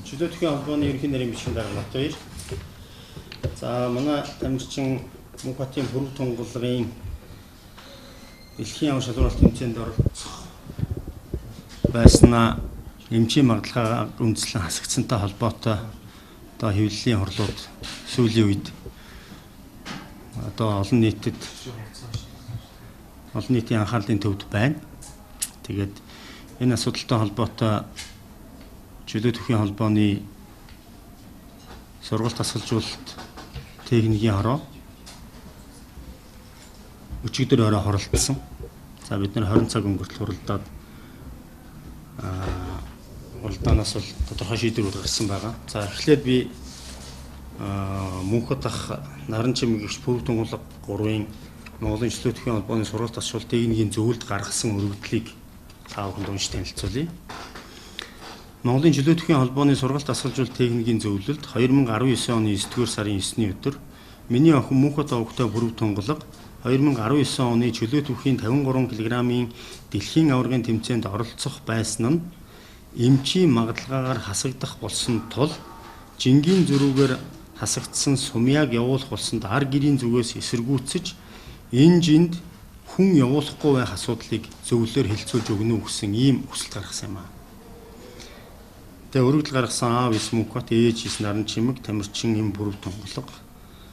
Чөлөөтгийн холбооны ерөнхий нарийн бичгийн дарга Батбаяр. За манай тамирчин Мөнхбатын Бүрэг тунгалгын дэлхийн аван шалгуулалт тэмцээнд оролцох байснаа эмчийн магадлалаа үндэслэн хасагдсантай холбоотой одоо хэвлэлийн хурлууд сүүлийн үед одоо олон нийтийн анхаарлын төвд байна. Тэгээд энэ асуудалтай холбоотой чөлөөтгийн холбооны сургалт тасгалжуулалт техникийн хороо өчигдөр орой хоролцсон. За бид нар 20 цаг өнгөртөл хуралдаад уралдаанаас бол тодорхой шийдвэрүүд гарсан байгаа. За эхлээд би Мөнхбат ах Наран чимэгч Бүрэг тунгалга 3-ын Монголын чөлөөтгийн холбооны сургалт тасгалжуулалт техникийн зөвлөлд гаргасан өргөдлийг та бүхэнд уншиж танилцуулъя. Монголын чөлөөтгийн холбооны сургалт тасгалжуулалт техникийн зөвлөлд 2019 оны 9-р сарын 9-ний өдөр миний охин Мөнхбат овогтой Бүрэг тунгалга 2019 оны чөлөөтөхийн 53 кг-ийн дэлхийн аваргын тэмцээнд оролцох байсан нь эмчийн магадлалаар хасагдах болсон тул жингийн зөрүүгээр хасагдсан сумьяаг явуулах болсонд ар гэрийн зүгээс эсэргүүцэж энэ жинд хүн явуулахгүй байх асуудлыг зөвлөлөөр хэлцүүлж өгнө гэсэн ийм хүсэлт гаргасан юм аа. Тэгээ өргөдөл гаргасан аав ис Мөнхбат ээж ис Наран чимэг тамирчин эм Бүрэг тунгалга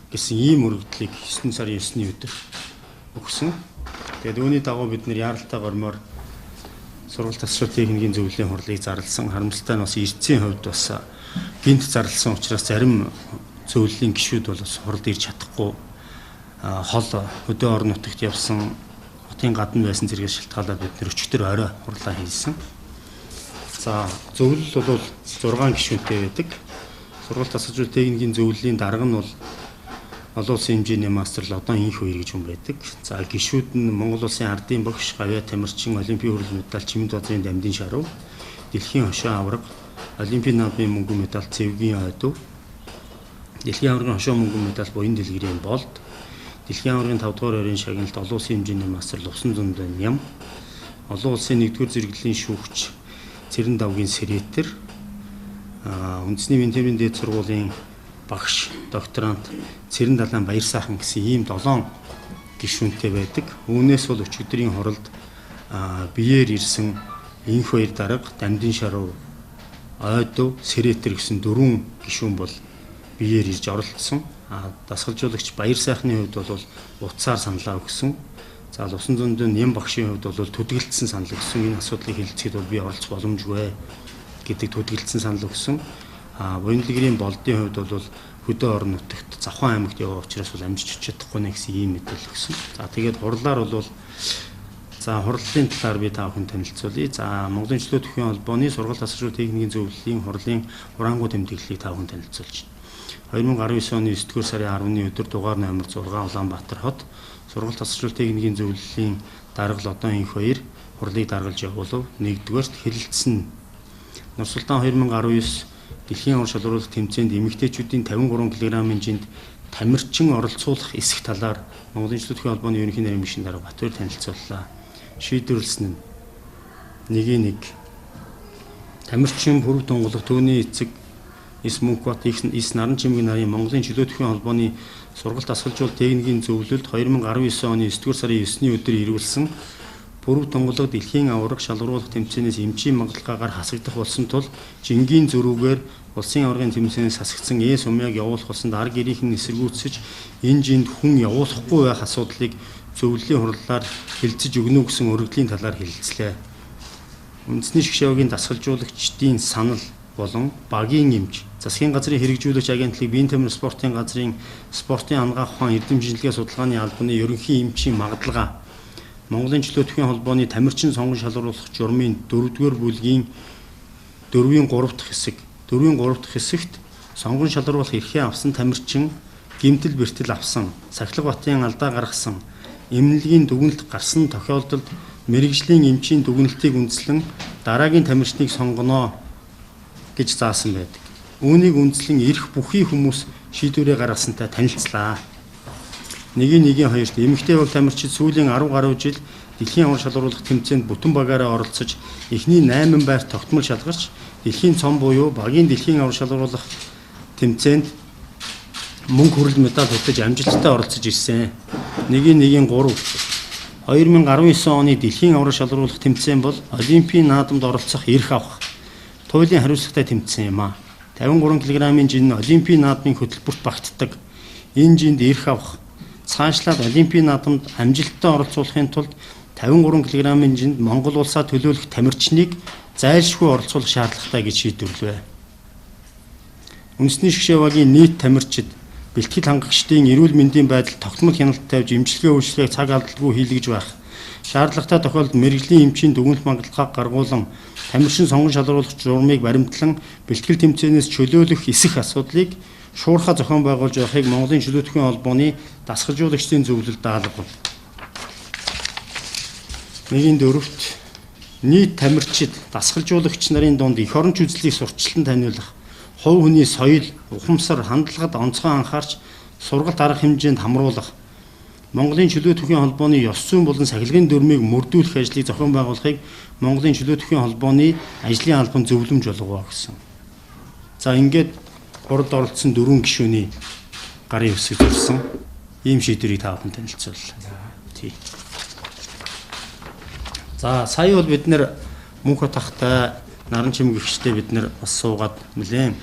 гэсэн ийм өргөдлийг 9 сарын 9-ний өдөр өгсөн. Тэгээд үүний дагуу бид нэр яаралтай гормоор сургалт тасгалжуулалт техникийн зөвлөлийн хурлыг зарласан. Харамсалтай нь бас эрдцийн хувьд бас гинт зарласан учраас зарим зөвлөлийн гишүүд бол бас хуралд ирж чадахгүй хол хөдөө орон нутагт явсан хотын гадна байсан зэрэгс шалтгаалаад бид нэр өчигдөр орой хурлаа хийсэн. За зөвлөл бол 6 гишүүнтэй байдаг. Сургалт тасгалжуулалт техникийн зөвлөлийн дарга нь бол олон улсын хэмжээний мастер Лодон инх хоёр гэж хүн байдаг. За гишүүд нь Монгол улсын ардын багш Гавьяа тамирчин олимпийн хурал медаль Чимэд бадрын Дамдын Шарав, дэлхийн хошоо аварга олимпийн наадмын мөнгөн медаль Цэвгийн Ойдов, дэлхийн аваргын хошоо мөнгөн медаль Буян дэлгэрийн Болд, дэлхийн аваргын 5 дугаар ойрын шагналд олон улсын хэмжээний мастер Лувсан Зундын Ням, олон улсын 1-р зэрэглэлийн шүүгч Цэрэн давгийн Сэрэтэр, үндэсний ментоврийн дээд сургуулийн багш докторант Цэрэн далайн Баяр сайхан гэсэн ийм 7 гишүүнтэй байдаг. Үүнээс бол өчигдрийн хуралд биеэр ирсэн инх хоёр дарга Дамдын Шарав, Ойдов, Сэрэтэр гэсэн 4 гишүүн бол биеэр ирж оролцсон. Дасгалжуулагч Баяр сайхны хувьд бол утсаар саналаа өгсөн. За Лувсан Зундын Ням багшийн хувьд бол төдийлдсэн санал өгсөн. Энэ асуудлыг хэлэлцэхэд бол би оролцох боломжгүй гэдэг төдийлдсэн санал өгсөн. Буян дэлгэрийн Болдын хувьд бол хөдөө орон нутагт Завхан аймагт яваа учраас бол амжиж чадахгүй нэ гэсэн ийм мэдээлэл өгсөн. За тэгээд хурлаар бол хурлын талаар би та бүхэнд танилцуулъя. За Монголын чөлөөтгийн холбооны сургалт тасгалжуулалт техникийн зөвлөлийн хурлын хураангуй тэмдэглэлийг та бүхэнд танилцуулж байна. 2019 оны 9-р сарын 10-ны өдөр дугаар номер 6 Улаанбаатар хот сургалт тасгалжуулалт техникийн зөвлөлийн дарга Лодон инх хоёр хурлыг даргалж явуулав. 1-р хэлэлцсэн Нурсултан 2019 дэлхийн аван шалгуулалт тэмцээнд эмэгтэйчүүдийн 53 кг-ийн жинд тамирчин оролцуулах эсэх талаар Монголын чөлөөтгийн холбооны ерөнхий нарийн бичгийн дарга Батбаяр танилцууллаа. Шийдвэрлсэн нь 1-1 тамирчин Бүрэг тунгалга түүний эцэг ис Мөнхбат ис Наран чимэг нарын Монголын чөлөөтгийн холбооны сургалт тасгалжуулалт техникийн зөвлөлд 2019 оны 9-р сарын 9-ний өдөр ирүүлсэн Бүрэг тунгалга дэлхийн аварга шалгаруулах тэмцээнээс эмчийн магадлалаар хасагдах болсон тул жингийн зөрүүгээр улсын аваргын тэмцээнээс хасагдсан сумьяаг явуулах болсонд ар гэрийнх нь эсэргүүцэж энэ жинд хүн явуулахгүй байх асуудлыг зөвлөлийн хурлаар хэлцэж өгнө гэсэн өргөдлийн талаар хэлэлцлээ. Үндэсний шгшээгийн дасгалжуулагчдын санал болон багийн эмч, засгийн газрын хэрэгжүүлэгч агентлаг, биеийн тамир спортын газрын спортын ангаах ухаан эрдэмтдийн судалгааны албаны ерөнхий эмчийн магадлалаа Монголын чөлөөтгийн холбооны тамирчин сонгон шалгаруулах журмын 4-р бүлгийн 4-ийн 3 дахь хэсэг. 4-ийн 3 дахь хэсэгт сонгон шалгаруулах эрхээ авсан тамирчин гэмтэл бэртэл авсан, сахилга батын алдаа гаргасан, эмнэлгийн дүгнэлт гарсан тохиолдолд мэрэгжлийн эмчийн дүгнэлтийг үндэслэн дараагийн тамирчныг сонгоно гэж заасан байдаг. Үүнийг үндэслэн ирэх бүхий хүмүүс шийдвэрээ гаргасантай танилцлаа. 1-1-2-т эмэгтэй баг тамирчид сүүлийн 10 гаруй жил дэлхийн аван шалгаруулах тэмцээнд бүтэн багаараа оролцож эхний 8 байрт тогтмол шалгарч дэлхийн цом буюу багийн дэлхийн аврал шалгаруулах тэмцээнд мөнгө хүрэл медаль хөтөж амжилттай оролцож ирсэн. 1-1-3 2019 оны дэлхийн аврал шалгаруулах тэмцээн бол Олимпийн наадамд оролцох эрх авах туйлын хариуцлагатай тэмцээн юм а. 53 кг-ийн жин Олимпийн наадмын хөтөлбөрт багтдаг. Энэ жинд эрх авах цаашлаад Олимпийн наадамд амжилттай оролцуулахын тулд 53 кг-ийн жинд Монгол улсаа төлөөлөх тамирчныг зайлшгүй оролцуулах шаардлагатай гэж шийдвэрлэв. Үндэсний шгшээ багийн нийт тамирчид бэлтгэл хангагчдын эрүүл мэндийн байдал тогтмол хяналт тавьж эмчилгээ үйлчлэгийг цаг алдалгүй хийлгэж байх. Шаардлагатай тохиолдолд мэрэгжлийн эмчийн дүгнэлт мангалтгаа гаргуулan тамирчин сонгон шалгаруулах журмыг баримтлан бэлтгэл тэмцээнээс чөлөөлөх эсэх асуудлыг шуурхай зохион байгуулж байхыг Монголын чөлөөтгөн холбооны дасгалжуулагчдын зөвлөлд даалгав. 1-4-т нийт тамирчид дасгалжуулагч нарын дунд эх оронч үзлийг сурталчилан таниулах, хувь хүний соёл, ухамсар, хандлагад онцгой анхаарч сургалт арга хэмжээнд хамруулах, Монголын чөлөөтгөн холбооны ёс зүйн болон сахилгын дүрмийг мөрдүүлэх ажлыг зохион байгуулахыг Монголын чөлөөтгөн холбооны ажлын албан зөвлөмж болгоо гэсэн. За ингээд урд оролцсон 4 гишүүний гарын үсэг зорсон ийм шийдвэрийг та бүхэн танилцууллаа. Тий. За сая бол бид нэр мөнх утгатай наран чимгэгчтэй бид нэр бас суугаад нэлээд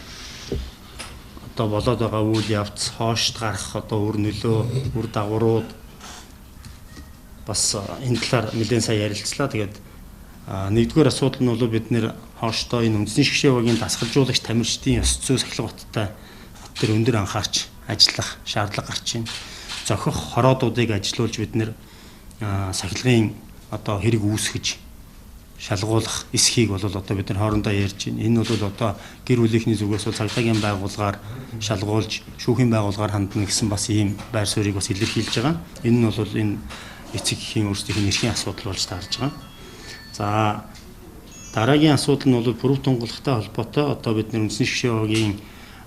одоо болоод байгаа үйл явц, хоошд гарах одоо үр нөлөө, үр дагаврууд бас энэ талаар нэлээд сайн ярилцлаа. Тэгээд нэгдүгээр асуудал нь бол бид нэр хоошдоо энэ үндэсний шгшээ багийн дасгалжуулагч тамирчдын ёс зүй сахилга баттай тэр өндөр анхаарч ажиллах шаардлага гарч байна. Зохих хороодуудыг ажилуулж бид нэр сахилгын одоо хэрэг үүсгэж шалгуулах эсхийг бол одоо бид нар хоорондоо ярьж байна. Энэ бол одоо гэр бүлийнхний зүгээс бол цагдаагийн байгууллагаар шалгуулж, шүүхийн байгууллагаар хандна гэсэн бас ийм байр суурийг бас илэрхийлж байгаа. Энэ нь бол энэ эцэг эхийн өөрсдийнх нь эрхийн асуудал болж таарж байгаа. За дараагийн асуудал нь бол бүрэг тунгалахтай холбоотой одоо бид нар үндэсний шгшээ багийн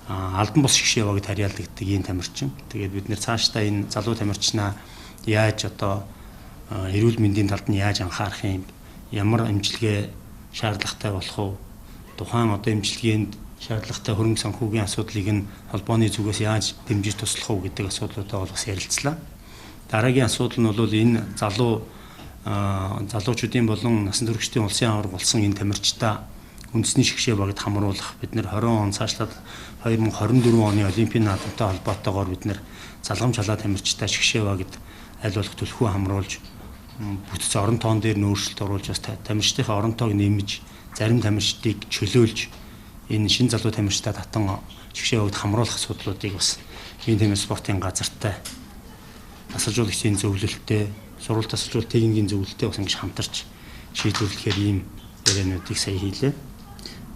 албан бус шгшээ багт харьяалагддаг ийм тамирчин. Тэгээд бид нэр цаашдаа энэ залуу тамирчнаа яаж одоо эрүүл мэндийн талд нь яаж анхаарах юм, ямар эмчилгээ шаардлагатай болох вэ? Тухайн одоо эмчилгээнд шаардлагатай хөрөнгө санхүүгийн асуудлыг нь холбооны зүгээс яаж дэмжиж туслах вэ гэдэг асуудлуудаа бас ярилцлаа. Дараагийн асуудал нь бол энэ залуучуудын болон насан туршидтын улсын аварга болсон энэ тамирчдаа үндэсний шгшээ багт хамруулах. Бид нэр 20 он цаашлаад 2024 оны Олимпийн наадамтай холбоотойгоор бид нэр залгамж халаа тамирчдаа шгшээ багт аль болох төлхөө хамруулж бүтц орон тоон дээр нөөцлөлт оруулж бас тамирчдынхаа орон тоог нэмж зарим тамирчдыг чөлөөлж энэ шин залуу тамирчдаа татан шгшээ багт хамруулах асуудлуудыг бас энэ тэмээ спортын газартай дасгалжуулагчдын зөвлөлттэй, сурвалж дасгалжуулалт техникийн зөвлөлттэй бас ингэж хамтарч шийдвэрлэхээр ийм яриануудыг сая хийлээ.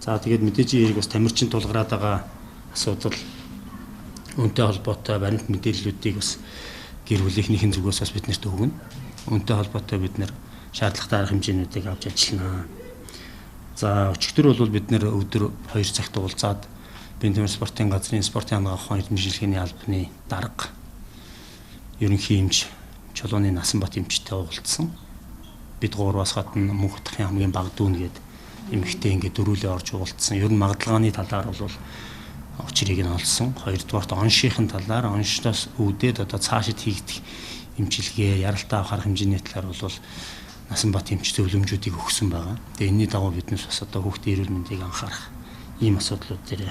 За тэгээд мэдээж энийг бас тамирчин тулгараад байгаа асуудал үүнтэй холбоотой баримт мэдээллүүдийг бас гэр бүлийнхнийхэн зүгээс бас биднэрт өгнө. Үүнтэй холбоотой бид нэр шаардлагатай арга хэмжээнүүдийг авч ажиллана. За өчигдөр бол бид нэр өдөр 2 цагт уулзаад Бэнтэмэр спортын газрын спортын хангах ухааны эрдэмтдийн албаны дарга ерөнхий эмч Чулууны Насанбат эмчтэй уулзсан. Бид гураваас гадна мөнх утгын хамгийн бага дүүн гээд эмэгтэй ингээд дөрүүлээ орж уулзсан. Ер нь магадлалгааны талаар бол очрыг нь олсон. Хоёрдугаарт оншийн талаар оншноос үүдээд одоо цаашид хийгдэх эмчилгээ, яралтай авах арга хэмжээний талаар бол Насанбат эмч зөвлөмжүүдийг өгсөн байгаа. Тэгээ энэний дагуу биднес бас одоо хүүхдийн эрүүл мэндийг анхаарах ийм асуудлууд дээр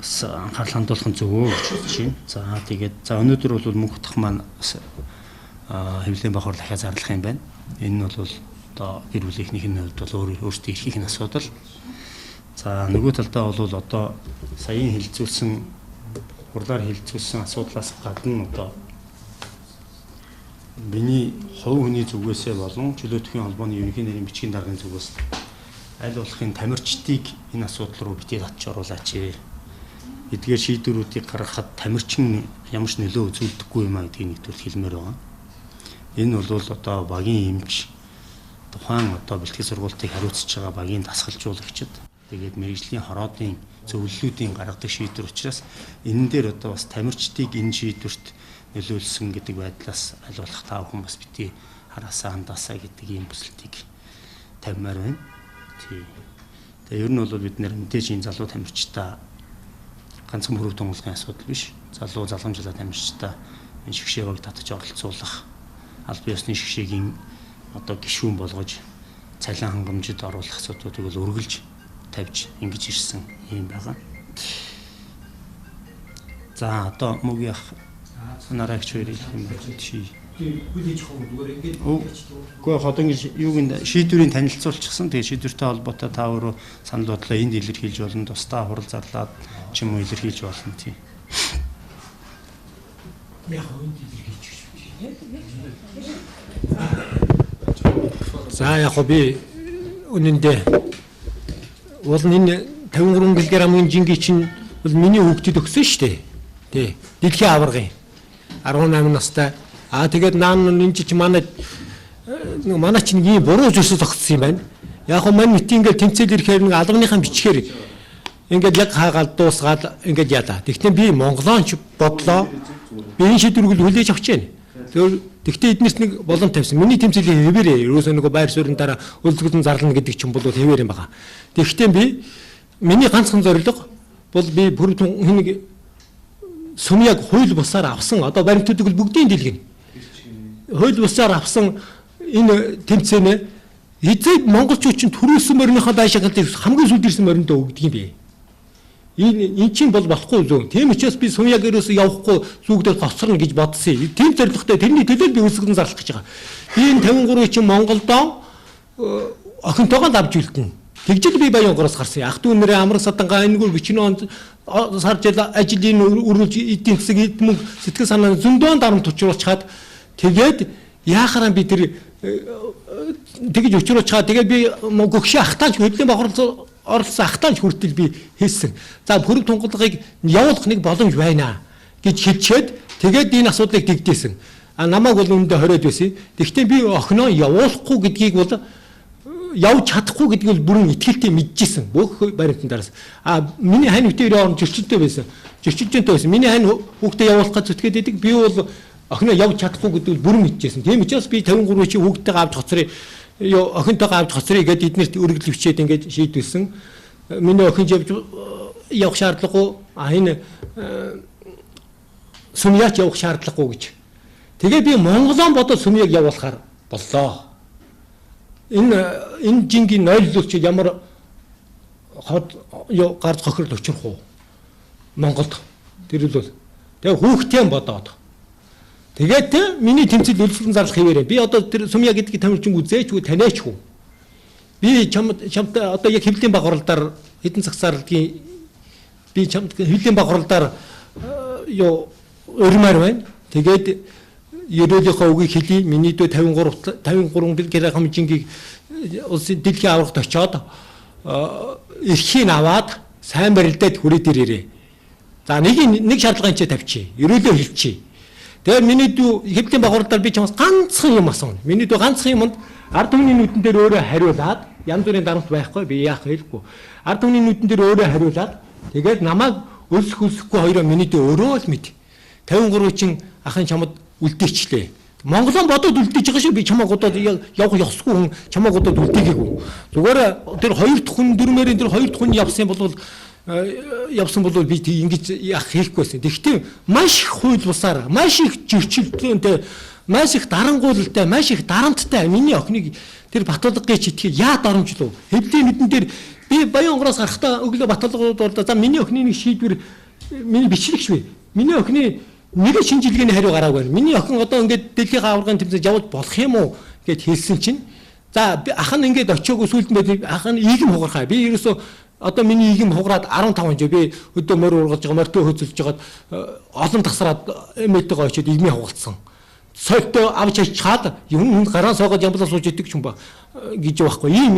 бас анхаарал хандуулах нь зөвөө гэж бодож байна. За тэгээд өнөөдөр бол мөнх утга маань хэвлэлийн бахар дахиад зарлах юм байна. Энэ нь бол одоо гэр бүлийнхнийхний хувьд бол өөрсдөө эрхийн асуудал. За нөгөө талдаа бол одоо саяын хэлэлцүүлсэн хурлаар хэлэлцүүлсэн асуудлаас гадна одоо миний хувь хүний зүгээсээ болон чөлөөтгөн холбооны ерөнхий нэрийн бичгийн даргын зүгээс аль болохын тамирчдыг энэ асуудал руу битгий татж оруулаач. Эдгээр шийдвэрүүдийг гаргахад тамирчин ямар ч нөлөө үзүүлдэггүй юм а гэдгийг нэгдүгээр хэлмээр байгаа. Энэ бол одоо багийн эмч тухайн одоо бэлтгэл сургалтыг хариуцж байгаа багийн дасгалжуулагчид тэгээд мэрэгжлийн хороодын зөвлөлүүдийн гаргадаг шийдвэр учраас энэ дээр одоо бас тамирчдыг энэ шийдвэрт нөлөөлсөн гэдэг байдлаас аль болох та бүхэн бас битгий хараасаа хандаасаа гэдэг ийм бүсэлтийг тавьмаар байна. Тий. Тэгээ ер нь бол бид нэр мэдээж энэ залуу тамирчтай ганцхан бүрэг тунгалахын асуудал биш. Залуу залгамжлаа тамирчтай энэ шгшээ баг татаж оролцуулах, аль биесны шгшээгийн одоо гишүүн болгож цалин хангамжид оруулах асуудлуудыг бол үргэлж тавьж ингэж ирсэн юм байгаа. За одоо мөгийн ах нараагч хоёрыг юм чи хүлээж авах зүгээр ингээд үгүй одоо ингэж юуг н шийдвэрийн танилцуулчихсан. Тэгээ шийдвэртэй холбоотой та өөрөө санал бодлоо энд илэрхийлж болно, тусдаа хурал зарлаад ч юм уу илэрхийлж болно тийм. яг энд илэрхийлж шүү. За яг би үнэндээ бол энэ 53 кг-ын жинги чинь бол миний хүүхдэд өгсөн шүү дээ. Тий. Дэлхийн аваргын 18 настай. Тэгээд наан энэ чи манай чинь ийм буруу зүйлс зогссон юм байна. Яг нь мань митингээл тэмцээл ирэхээр нэг албаныхаа бичгээр ингээд яг хаагаад дуусгаад ингээд яалаа. Тэгтээ би монголооч бодлоо. Би энэ шийдвэрийг хүлээж авч байна. Тэгтээ эднээс нэг болон тавьсан. Миний тэмцээлийн хэвээрээ ерөөсөө нэг байр суурин дараа өлзгөлн зарлана гэдэг чинь бол хэвээр юм байна. Тэгтээ би миний ганцхан зорилго бол би бүр нэг сүмийг хууль бусаар авсан. Одоо баримтуудыг бүгдийг дэлгэнэ. Хууль бусаар авсан энэ тэмцээнэ эзэг монголчууд чинь төрүүлсэн морийнхоо даашаалтыг хамгийн сүүлд ирсэн мориндоо өгдөг юм бэ. Энэ чинь бол болохгүй зүүн. Тийм учраас би сүмийг ерөөсөө явахгүй зүгдээ гоцорно гэж бодсон. Тийм зорилготой тэрний төлөө би өсгөн зарлах гэж байгаа. Би энэ 53 чинь Монголдоо охинтойгоо давж үлдэнэ. Тэгжэл би Баянгороос гарсан. Ах トゥ нэрээ Амар Садангаа энэгээр бичнэ саржил ажлын өрүүлж эдийн засаг эдмэн сэтгэл санаа зөндөө дарамт учруулчаад тэгээд яахаараа би тэр тэгж учруулчаад тэгээд би гөгшөө ахтааж хөдөлгөөний бохирол оролцсон ахтааж хүртэл би хийсэн. За хөрөг тунгалгыг явуулах нэг боломж байна гэж хэлчихэд тэгээд энэ асуудлыг тэгдээсэн. Намайг бол үүндээ хориод байсан. Тэгвэл би охиноо явуулахгүй гэдгийг бол явж чадахгүй гэдгийг бол бүрэн итгэлтэй мэдчихсэн. Бүх баримтын дараас. Миний хань үтээр орон зөрчилтэй байсан. Зөрчилжэнтэй байсан. Миний хань хүүхдээ явуулах гэж зүтгээд идэг. Би бол охиноо явж чадахгүй гэдгийг бүрэн мэдчихсэн. Тийм учраас би 53 чи хүүхдтэйгээ авч хоцроо охинтойгоо авч хоцроо гэдээ эднэрт үргэлж хвчээд ингэж шийдвэсэн. Миний охин явах шаардлагагүй. Энэ сүмьяач явах шаардлагагүй гэж. Тэгээ би Монголон бодоод сүмьяаг явуулахаар боллоо. Энэ жингийн нойллол чи ямар гарц хохирол учрах уу? Монголд. Тэр л бол. Тэгээ хүүхдээ бодоод. Тэгээд миний тэмцэл өлсгөн зарлах хэвээрээ. Би одоо тэр сүмья гэдгийг тамирчин үзээчгүй таниачгүй. Би чамд одоо яг хэвлэлийн баг оролдоор хэдэн цагсаарлгийн би чамд хэвлэлийн баг оролдоор өрмөр байна. Тэгээд ерөөлийнхөө үгийг хэлий. Миний дөө 53 кг жингийг улсын дэлхийн аврагт очоод эрхийг аваад сайн барилдаад хүрээд ирээрээ. За нэг шаардлагын чи тавьчих. Ерөөлөө хэлчих. Тэгээ миний дүү хэвлэлийн багварлаар би чамаас ганцхан юм асууна. Миний дүү ганцхан юмд ард түмний нүдэн дээр өөрөө хариулаад янз бүрийн дарамт байхгүй би яах хэлэхгүй. Ард түмний нүдэн дээр өөрөө хариулаад тэгээд намайг өлсөхгүй хоёроо миний дүү өөрөө л мэд. 53 чин ахын чамд үлдээчлээ. Монголон бодоод үлдээж байгаа шүү. Би чамаа годоод явах ёсгүй хүн чамаа годоод үлдээгээгүй. Зүгээр тэр хоёр дахь хүн дөрмээрийн тэр хоёр дахь хүн явсан бол би ингэж яах хэлэхгүйсэн. Тэгэхдээ маш их хууль бусаар, маш их зөрчилдөөнтэй, маш их дарангуулалтай, маш их дарамттай миний охиныг тэр Батулгагийн читгээр яа дарамжлуу. Хэвлийн нүдэн дээр би Баянгороос гарахтаа өглөө Батулгууд бол за миний охины нэг шийдвэр миний бичлэгч вэ. Миний охины нэг шинжилгээний хариу гараагүй. Миний охин одоо ингээд дэлхийн аваргын тэмцээнд явж болох юм уу гэд хэлсэн чинь за ах нь ингээд очиагүй сүлд нь ах нь ийгэм хугархаа. Би ерөөсөө одоо миний ийгэм хугараад 15 жил би өдөө морь ургаж байгаа морьтой хөцөлж жагаад олон тасраад эмээтэйгээ очиод ийгмээ хугалцсан. Соёлтой авч чаад юм гараа суугаад ямблаа сууж идэг ч юм ба гэж байхгүй. Ийм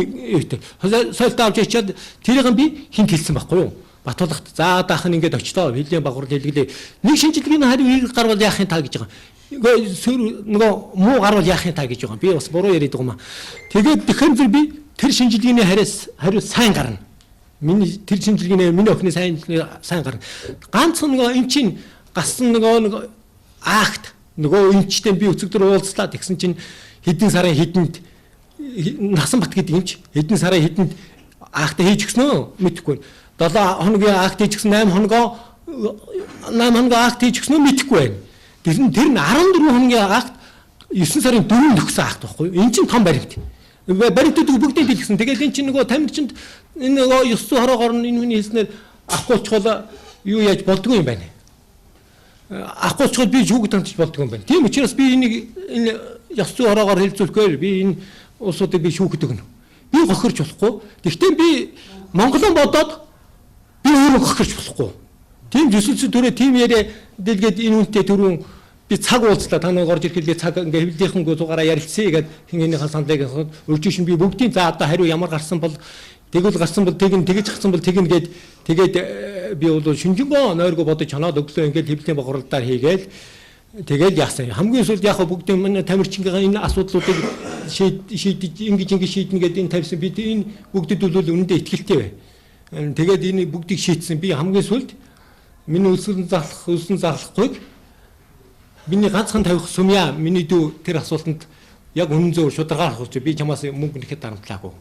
соёлтой авч чаад тэрийг би хинт хэлсэн байхгүй юу? Батулгад за даах нь ингээд очтоо хилийн багвар хэлгэлээ. Нэг шинжилгээний хариу гарвал яахын та гэж байгаа. Нөгөө муу гарвал яахын та гэж байгаа. Би бас буруу яриад байгаа юм аа. Тэгээд тэгэхээр би тэр шинжилгээний хариу сайн гарна. Миний тэр шинжилгээний миний охины сайн гарна. Ганцхан нөгөө эн чинь гассан нөгөө акт нөгөө эмчтэй би өцөгдөр уулзлаа тэгсэн чинь хэдэн сарын хэдэнд Насанбат гэдэг юмч хэдэн сарын хэдэнд акт хийж гисэн үү? Мэдэхгүй. 7 хоногийн акт хийж гисэн 8 хоногоо акт хийж гисэн үү? Мэдэхгүй байна. Тэр нь 14 хоногийн акт 9 сарын 4-нд өгсөн акт байхгүй юу? Энэ чинь том баримт. Баримтууд бүгдээ дэлгэсэн. Тэгээд энэ чинь нөгөө тамирчинд энэ нөгөө 9 хороогоор энэ хүний хэлснээр авахгүйчвал юу яаж болдгоо юм байна. Авахгүйчвал би шүүгд тантж болдгоо юм байна. Тийм учраас би энэ 9 хороогоор хэлцүүлэхээр би энэ улсуудыг би шүүгд өгнө. Би гохирч болохгүй. Гэхдээ би Монголын бодоод би өөрөө гохирч болохгүй. Тийм төсөлсөн төрөө тийм яриа дэлгээд энэ үнтэй төрүүн би цаг уулзлаа та нар орж ирэхэд би цаг ингээ хэвлэлийнхэн зугаараа ярилцъя гэдэг хингээнийхэн сандыг өржиж би бүгдийн за одоо хариу ямар гарсан бол тэгвэл гарсан бол тэгж гарсан бол тэгнэ гээд тэгээд би бол шинжэнгөө нойргоо бодож чанаад өглөө ингээ хэвлэлийн бохирдолдоор хийгээл тэгээд яасан хамгийн сүүлд яг бүгдийн манай тамирчингаа энэ асуудлуудыг шийдэж ингэж шийднэ гэдэг энэ тавьсан бид энэ бүгдэд бол үнэндээ ихтгэлтэй бай. Тэгээд энэ бүгдийг шийдсэн би хамгийн сүүлд миний үлсэн зарлахгүйг миний ганцхан тавих сумья миний дүү тэр асуултанд яг үнэн зөв шударгаар авах би чамаас мөнгө нэхэд дарамтлаагүй.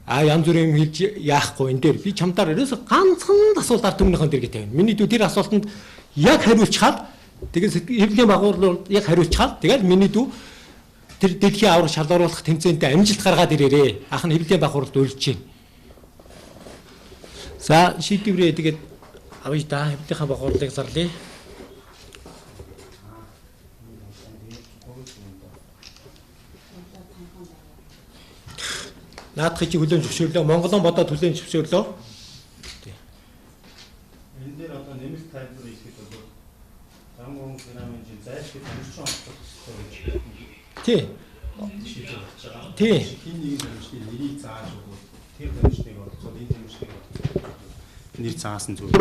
Янз бүрийн юм хэлж яахгүй энэ дээр би чамдаар ерөөсө ганцхан асуултаар түмнийхэн дэргээ тавина. Миний дүү тэр асуултанд яг хариулчихад тэгээд хэвлэлийн байгууллууд яг хариулчихад тэгээд миний дүү тэр дэлхийн авраг шалгаруулах тэмцээндээ амжилт гаргаад ирээрээ. Ах нь хэвлэлийн байгууллагад урьж байна. За шийдвэрээ тэгээд авъя да хэвлэлийнхаа байгууллагыг зарлая. Наадах чи хүлэн зөвшөөрлөө. Монголын бодоод хүлэн зөвшөөрлөө. Энэ дээр одоо нэмэлт тайлбар хийхэд бол 53 грамын жин зайлшгүй тамирчин олох хэрэгтэй гэж. Тий. Шийдэж болж байгаа. Тий. Хин нэгэн тамирчны нэрийг зааж өгвөл тэр тамирчныг олцоод энэ тамирчныг олцоод нэр заасан зүйл.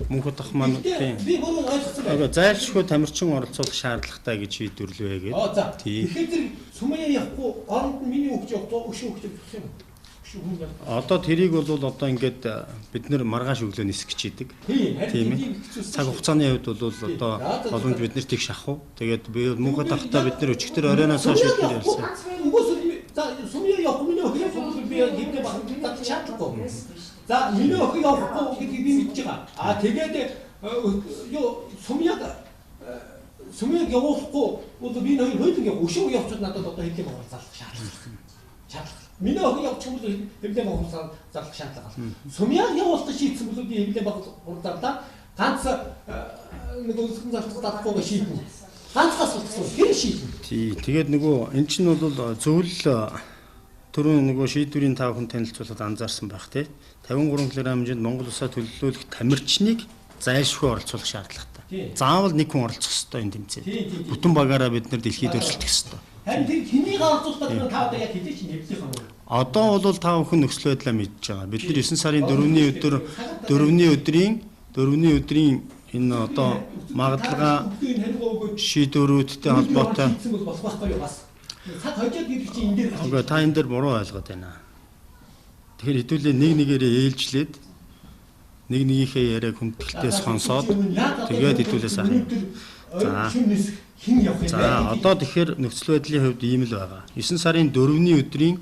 Мөнх удах маань тийм. Би бүрэн ойлгосон байна. Зайлшгүй тамирчин оролцуулах шаардлагатай гэж шийдвэрлэвэ гэдэг. Тийм. Тэгэхээр тэр сумын явахгүй оронд нь миний өгч явах өшөө өгч явах юм. Одоо тэрийг бол одоо ингээд бид нэр маргааш өглөө нисэх гэж идэг. Тийм ээ. Цаг хугацааны хувьд бол одоо боломж бид нарт их шахав. Тэгээд би мөнх удахтаа бид нэр өчигдөр оройноос хойш бид нар ярьсан. Сумын явах миний өгч явах би гэдэг багт шаардлагагүй. За миний охин явахгүй гэдгийг би мэдж байгаа. Тэгээд сумыг явуулахгүй бол би нэр хөлөг өшөө явчихад надад одоо хэвлэх байгууллага зарлах шаардлага. Миний охин явчих юм бол хэвлэх байгууллага зарлах шаардлага. Сумыг явуулах шийдсэн бол би хэвлэх байгууллагаа ганц нэг өсгөн зарлахгүй шийднэ. Ганц асуудал тэр шийднэ. Тий. Тэгээд нөгөө эн чинь бол зөвл түрүүн нөгөө шийдвэрийн 5 хүн танилцуулаад анзаарсан байх тий. 53 кг хэмжээнд Монгол улсаа төлөвлөх тамирчныг зайлшгүй оролцуулах шаардлагатай. Заавал нэг хүн оролцох ёстой энэ тэмцээнд. Бүтэн багаараа бид нар дэлхийд өрсөлдөх ёстой. Харин тэр хэнийг оролцуулдаг та одоо яг хэдий чинь хэвлэх юм. Одоо бол та бүхэн нөхцөл байдлаа мэдж байгаа. Бид нар 9 сарын 4-ний өдрийн энэ одоо магадлага шийдвэрүүдтэй холбоотой болох байхгүй юу бас. Цаг хожоод гэдэг чинь энэ дээр. Окей, та энэ дээр буруу ойлгоод байна. Тэгэхээр хэдүүлээ нэг нэгээрээ ээлжлээд нэг нэгийнхээ яриаг хүндэтгэлтэй сонсоод тэгээд хэдүүлээ сайхан. За одоо тэгэхээр нөхцөл байдлын хувьд ийм л байгаа. 9 сарын 4-ний өдрийн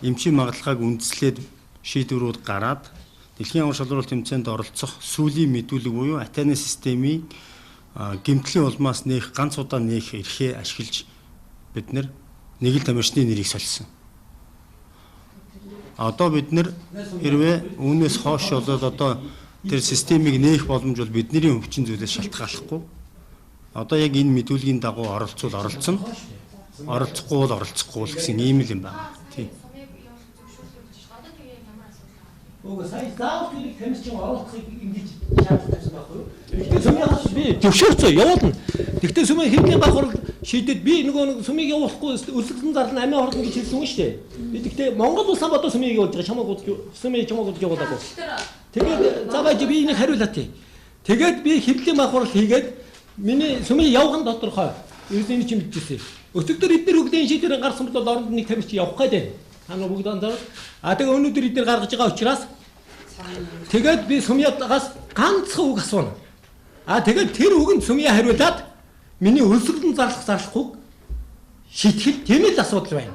эмчийн магадлалыг үндэслээд шийдвэрүүд гараад дэлхийн аврах шалгаруулалт тэмцээнд оролцох сүүлийн мэдүүлэг буюу Атена системийн гэмтлийн улмаас нээх ганц удаа нээх эрхээ ашиглаж бид нэг л тамирчны нэрийг солисон. Одоо бид нэр хэрвээ үүнээс хойш болоод одоо тэр системийг нээх боломж бол бидний өвчин зүйлээс шалтгааллахгүй. Одоо яг энэ мэдүүлгийн дагуу оролцвол оролцсон. Оролцохгүй бол оролцохгүй гэсэн ийм л юм байна. Тийм. Уг сая заавал тэрийг тамирчин оруулахыг ингэж шаардлагатай байхгүй юу? Тэгтээ сумын би зөвшөөрцөө явуулна. Тэгтээ сумын хэвлэлийн байгууллага шийдэд би нөгөө сумыг явуулахгүй өсөлтөн зарлан амийн хорлон гэж хэлсэн юм шүү дээ. Би тэгтээ Монгол улсаа бодоо сумыг явуулж байгаа сумыг чамаагүй явуулаагүй. Тэгээд за байж би энийг хариулаа тий. Тэгээд би хэвлэлийн байгууллага хийгээд миний сумыг явган тодорхой. Ердийн чинь мэдчихсэн. Өчигдөр эдгээр хөглөлийн шийдвэр гарсан бол оронд нэг тамирч явах гэдэг. Та нар бүгд анзаараад тэгээ өнөөдөр эдгээр гаргаж байгаа учраас тэгээд би сумьягаас ганцхан үг асууна. Тэгээд тэр үгэнд сумья хариулаад миний өсөлтөн зарлахыг шийтгэл тийм л асуудал байна.